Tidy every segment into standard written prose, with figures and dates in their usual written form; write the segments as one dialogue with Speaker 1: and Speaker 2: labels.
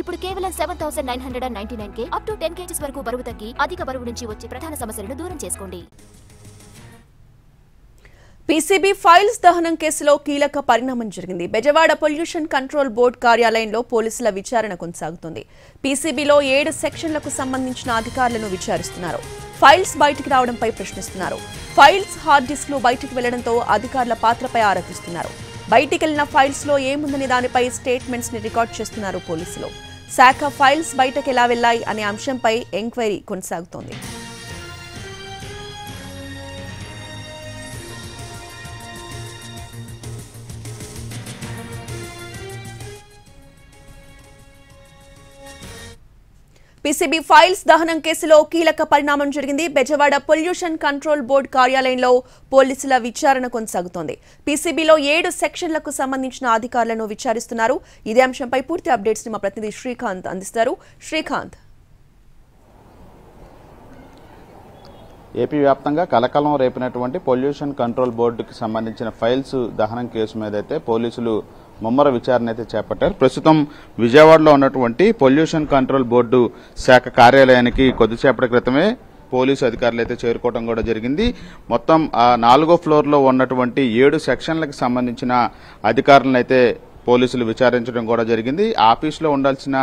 Speaker 1: ఇప్పుడు కేవలం 7,999 కే up to 10 kgs వరకు బరువు తగ్గి అధిక బరువు నుంచి వచ్చే ప్రధాన సమస్యలను దూరం చేసుకోండి.
Speaker 2: పీసీబీ ఫైల్స్ దహనం కేసులో కీలక పరిణామం జరిగింది. బెజవాడ పొల్యూషన్ కంట్రోల్ బోర్డు కార్యాలయంలో పోలీసుల విచారణ కొనసాగుతుంది. పీసీబీలో 7 సెక్షన్లకు సంబంధించిన అధికారులను విచారిస్తున్నారు. ఫైల్స్ బయటికి రావడంపై ప్రశ్నిస్తున్నారు. ఫైల్స్ హార్డ్ డిస్క్లు బయటికి వెళ్లడంతో అధికారుల పాత్రపై ఆరోపిస్తున్నారు. బయటికి వెళ్లిన ఫైల్స్ లో ఏముందని దానిపై స్టేట్మెంట్స్ ని రికార్డ్ చేస్తున్నారు పోలీసులు. శాఖ ఫైల్స్ బయటకు ఎలా వెళ్లాయి అనే అంశంపై ఎంక్వైరీ కొనసాగుతోంది. పీసీబీ ఫైల్స్ దహనం కేసులో కీలక పరిణామం జరిగింది. బెజవాడ పొల్యూషన్ కంట్రోల్ బోర్డు కార్యాలయంలో పోలీసుల విచారణ కొనసాగుతోంది. పీసీబీలో 7 సెక్షన్లకు సంబంధించిన అధికారులను విచారిస్తున్నారు. ఇదే అంశంపై పూర్తి అప్డేట్స్ ని మా ప్రతినిధి శ్రీకాంత్ అందిస్తారు. శ్రీకాంత్,
Speaker 3: ఏపీ వ్యాప్తంగా కలకలం రేపినటువంటి పొల్యూషన్ కంట్రోల్ బోర్డుకి సంబంధించిన ఫైల్స్ దహనం కేసు మీద అయితే పోలీసులు ముమ్మర విచారణ అయితే చేపట్టారు. ప్రస్తుతం విజయవాడలో ఉన్నటువంటి పొల్యూషన్ కంట్రోల్ బోర్డు శాఖ కార్యాలయానికి కొద్దిసేపటి క్రితమే పోలీసు అధికారులు అయితే చేరుకోవడం కూడా జరిగింది. మొత్తం 4వ ఫ్లోర్లో ఉన్నటువంటి 7 సెక్షన్లకు సంబంధించిన అధికారులను అయితే పోలీసులు విచారించడం కూడా జరిగింది. ఆఫీసులో ఉండాల్సిన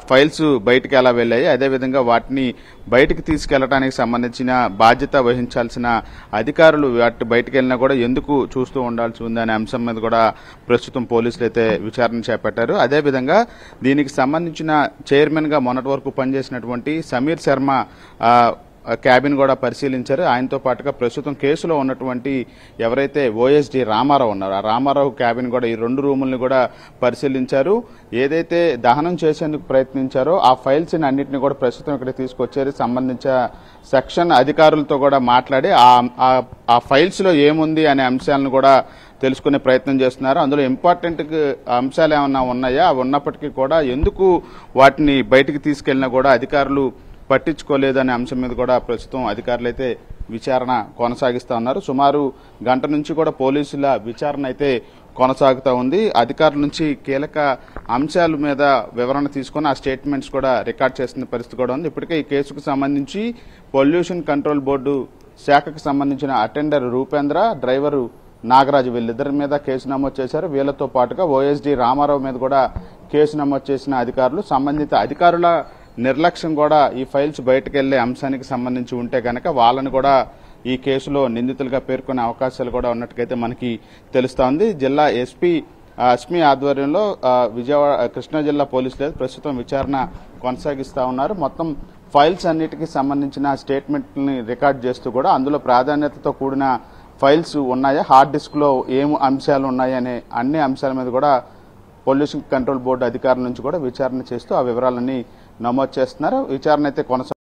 Speaker 3: ఫైల్స్ బయటికి ఎలా వెళ్ళాయి, అదేవిధంగా వాటిని బయటికి తీసుకెళ్లడానికి సంబంధించిన బాధ్యత వహించాల్సిన అధికారులు వాటి బయటికి వెళ్ళినా కూడా ఎందుకు చూస్తూ ఉండాల్సి ఉంది అనే అంశం మీద కూడా ప్రస్తుతం పోలీసులు అయితే విచారణ చేపట్టారు. అదేవిధంగా దీనికి సంబంధించిన చైర్మన్ గా మొన్నటి వరకు పనిచేసినటువంటి సమీర్ శర్మ క్యాబిన్ కూడా పరిశీలించారు. ఆయనతో పాటుగా ప్రస్తుతం కేసులో ఉన్నటువంటి ఎవరైతే ఓఎస్డీ రామారావు ఉన్నారో ఆ రామారావు క్యాబిన్ కూడా ఈ 2 రూములను కూడా పరిశీలించారు. ఏదైతే దహనం చేసేందుకు ప్రయత్నించారో ఆ ఫైల్స్ అన్నింటినీ కూడా ప్రస్తుతం ఇక్కడ తీసుకొచ్చారు. సంబంధించిన సెక్షన్ అధికారులతో కూడా మాట్లాడి ఆ ఫైల్స్ లో ఏముంది అనే అంశాలను కూడా తెలుసుకునే ప్రయత్నం చేస్తున్నారు. అందులో ఇంపార్టెంట్ అంశాలు ఏమన్నా ఉన్నాయా, అవి ఉన్నప్పటికీ కూడా ఎందుకు వాటిని బయటికి తీసుకెళ్లినా కూడా అధికారులు పట్టించుకోలేదనే అంశం మీద కూడా ప్రస్తుతం అధికారులు అయితే విచారణ కొనసాగిస్తా ఉన్నారు. సుమారు గంట నుంచి కూడా పోలీసుల విచారణ అయితే కొనసాగుతూ ఉంది. అధికారుల నుంచి కీలక అంశాల మీద వివరణ తీసుకుని ఆ స్టేట్మెంట్స్ కూడా రికార్డ్ చేస్తున్న పరిస్థితి కూడా ఉంది. ఇప్పటికే ఈ కేసుకు సంబంధించి పొల్యూషన్ కంట్రోల్ బోర్డు శాఖకు సంబంధించిన అటెండర్ రూపేంద్ర, డ్రైవరు నాగరాజు వీళ్ళిద్దరి మీద కేసు నమోదు చేశారు. వీళ్లతో పాటుగా ఓఎస్డీ రామారావు మీద కూడా కేసు నమోదు చేసిన అధికారులు, సంబంధిత అధికారుల నిర్లక్ష్యం కూడా ఈ ఫైల్స్ బయటకు వెళ్లే అంశానికి సంబంధించి ఉంటే కనుక వాళ్ళని కూడా ఈ కేసులో నిందితులుగా పేర్కొనే అవకాశాలు కూడా ఉన్నట్టుగైతే మనకి తెలుస్తా ఉంది. జిల్లా ఎస్పీ అస్మి ఆధ్వర్యంలో విజయవాడ కృష్ణా జిల్లా పోలీసులు ప్రస్తుతం విచారణ కొనసాగిస్తా ఉన్నారు. మొత్తం ఫైల్స్ అన్నిటికీ సంబంధించిన స్టేట్మెంట్ని రికార్డ్ చేస్తూ కూడా అందులో ప్రాధాన్యతతో కూడిన ఫైల్స్ ఉన్నాయా, హార్డ్ డిస్క్ లో ఏం అంశాలు ఉన్నాయి అనే అన్ని అంశాల మీద కూడా పొల్యూషన్ కంట్రోల్ బోర్డు అధికారుల నుంచి కూడా విచారణ చేస్తూ ఆ వివరాలన్నీ నమోదు చేస్తున్నారు. విచారణ అయితే కొనసాగుతుంది.